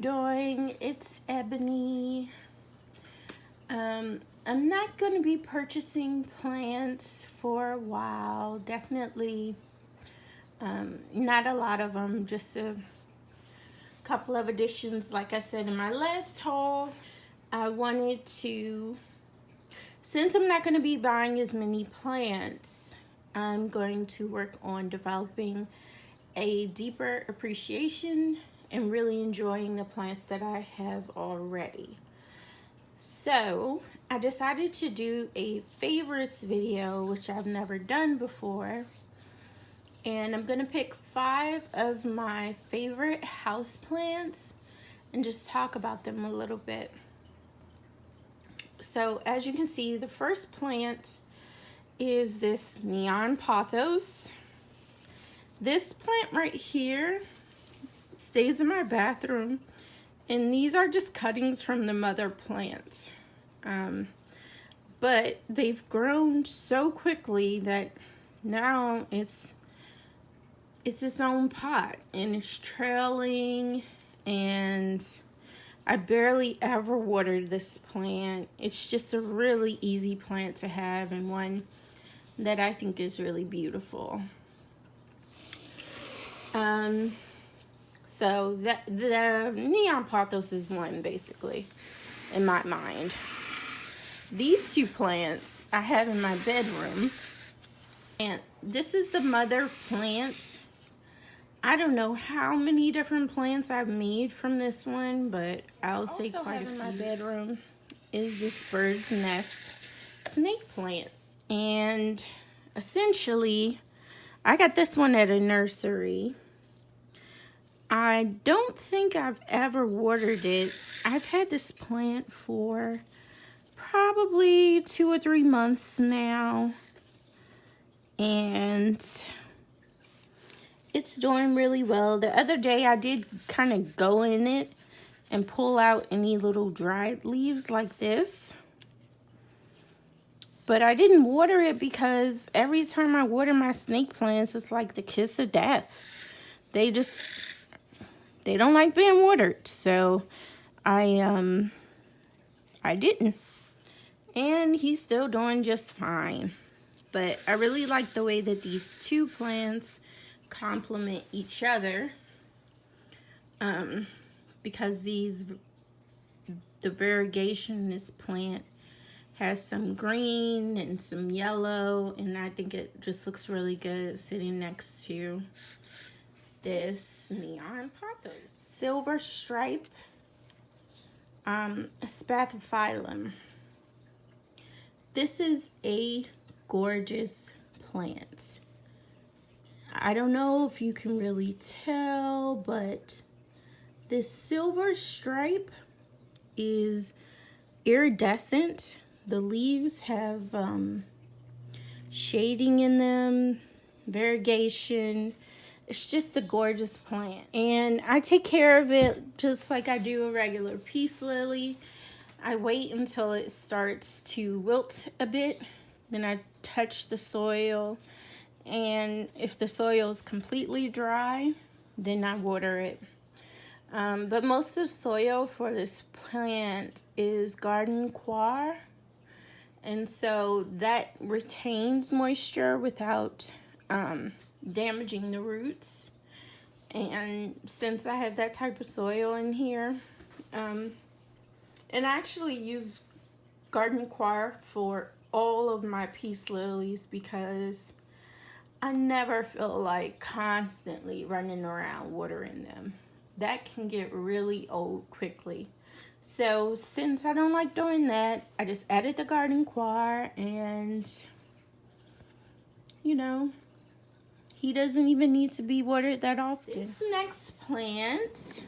doing? It's Ebony. I'm not going to be purchasing plants for a while. Definitely not a lot of them, just a couple of additions. Like I said in my last haul, I wanted to, since I'm not going to be buying as many plants, I'm going to work on developing a deeper appreciation and really enjoying the plants that I have already. So I decided to do a favorites video, which I've never done before, and I'm gonna pick 5 of my favorite house plants and just talk about them a little bit. So as you can see, the first plant is this neon pothos. This plant right here stays in my bathroom, and these are just cuttings from the mother plants. But they've grown so quickly that now it's its own pot, and it's trailing, and I barely ever watered this plant. It's just a really easy plant to have, and one that I think is really beautiful. So the neon pothos is one, basically, in my mind. These 2 plants I have in my bedroom, and this is the mother plant. I don't know how many different plants I've made from this one, but I'll say quite a few. In my bedroom is this bird's nest snake plant, and essentially I got this one at a nursery. I don't think I've ever watered it. I've had this plant for probably 2 or 3 months now, and it's doing really well. The other day I did kind of go in it and pull out any little dried leaves like this, but I didn't water it because every time I water my snake plants, it's like the kiss of death. They don't like being watered, so I didn't. And he's still doing just fine. But I really like the way that these 2 plants complement each other, because the variegation in this plant has some green and some yellow, and I think it just looks really good sitting next to this neon pothos. Silver stripe spathiphyllum. This is a gorgeous plant. I don't know if you can really tell, but this silver stripe is iridescent. The leaves have shading in them, variegation. It's just a gorgeous plant, and I take care of it just like I do a regular peace lily. I wait until it starts to wilt a bit, then I touch the soil, and if the soil is completely dry, then I water it. But most of the soil for this plant is garden coir, and so that retains moisture without damaging the roots. And since I have that type of soil in here, and I actually use garden coir for all of my peace lilies because I never feel like constantly running around watering them. That can get really old quickly. So since I don't like doing that, I just added the garden coir, and you know, he doesn't even need to be watered that often. This next plant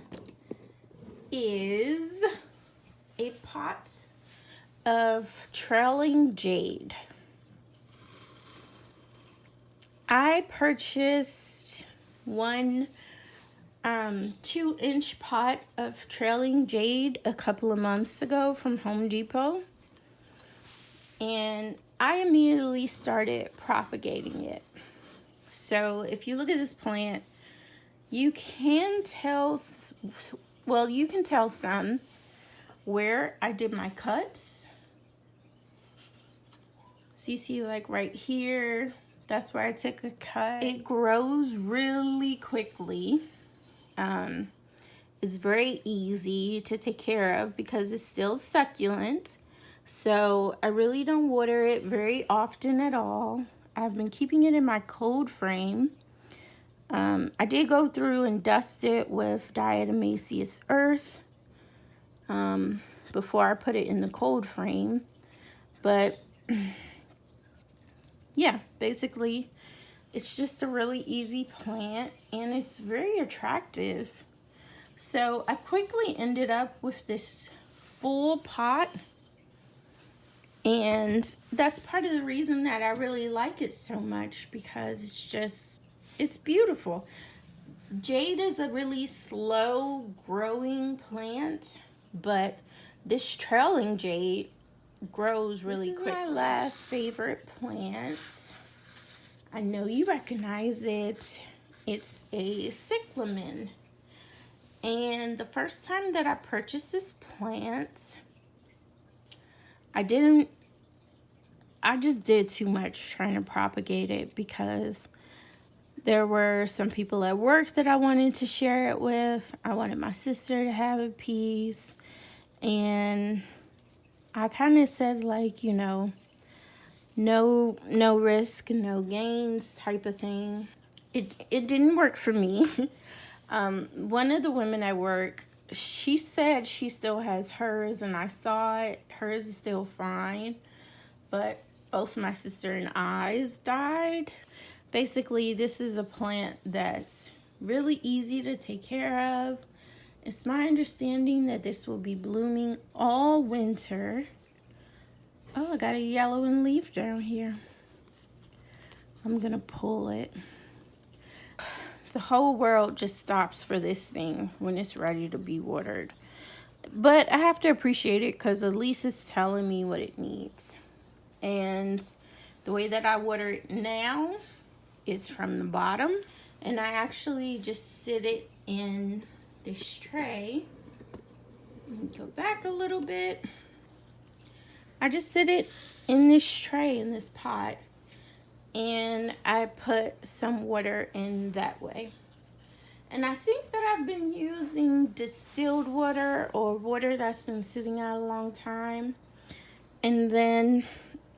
is a pot of trailing jade. I purchased one 2-inch pot of trailing jade a couple of months ago from Home Depot, and I immediately started propagating it. So if you look at this plant, you can tell well, you can tell some where I did my cuts. So you see like right here, that's where I took a cut. It grows really quickly. It's very easy to take care of because it's still succulent. So I really don't water it very often at all. I've been keeping it in my cold frame. I did go through and dust it with diatomaceous earth before I put it in the cold frame. But yeah, basically it's just a really easy plant and it's very attractive. So I quickly ended up with this full pot, and that's part of the reason that I really like it so much, because it's beautiful. Jade is a really slow growing plant, but this trailing jade grows really quick. This is my last favorite plant. I know you recognize it. It's a cyclamen. And the first time that I purchased this plant, I just did too much trying to propagate it, because there were some people at work that I wanted to share it with. I wanted my sister to have a piece. And I kind of said, like, you know, no risk, no gains type of thing. It didn't work for me. One of the women at work, she said she still has hers, and I saw it. Hers is still fine, but both my sister and I's died. Basically, this is a plant that's really easy to take care of. It's my understanding that this will be blooming all winter. Oh, I got a yellowing leaf down here. I'm gonna pull it. The whole world just stops for this thing when it's ready to be watered. But I have to appreciate it, because at least it's telling me what it needs. And the way that I water it now is from the bottom. And I actually just sit it in this tray. Let me go back a little bit. I just sit it in this tray, in this pot, and I put some water in that way. And I think that I've been using distilled water, or water that's been sitting out a long time. And then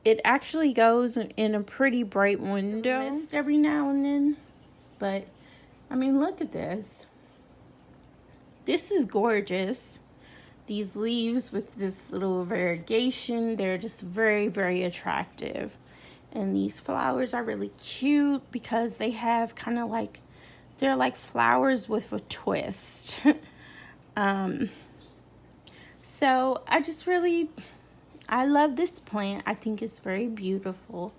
it actually goes in a pretty bright window every now and then. But, I mean, look at this. This is gorgeous. These leaves with this little variegation, they're just very, very attractive. And these flowers are really cute because they have kind of like, they're like flowers with a twist. So I love this plant. I think it's very beautiful.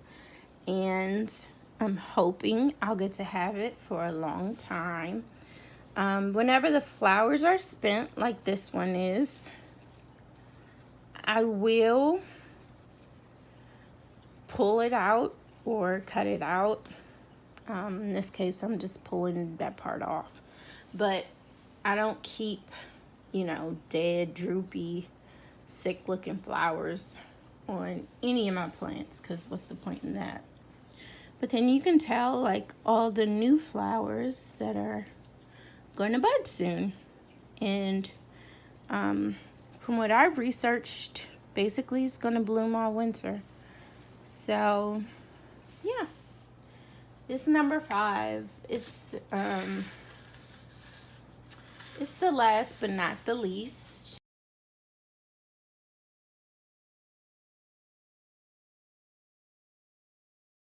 And I'm hoping I'll get to have it for a long time. Whenever the flowers are spent, like this one is, I will pull it out or cut it out. In this case, I'm just pulling that part off. But I don't keep, you know, dead, droopy, sick-looking flowers on any of my plants, because what's the point in that? But then you can tell, like, all the new flowers that are going to bud soon. And from what I've researched, basically it's going to bloom all winter. So, yeah. This number 5, it's the last but not the least.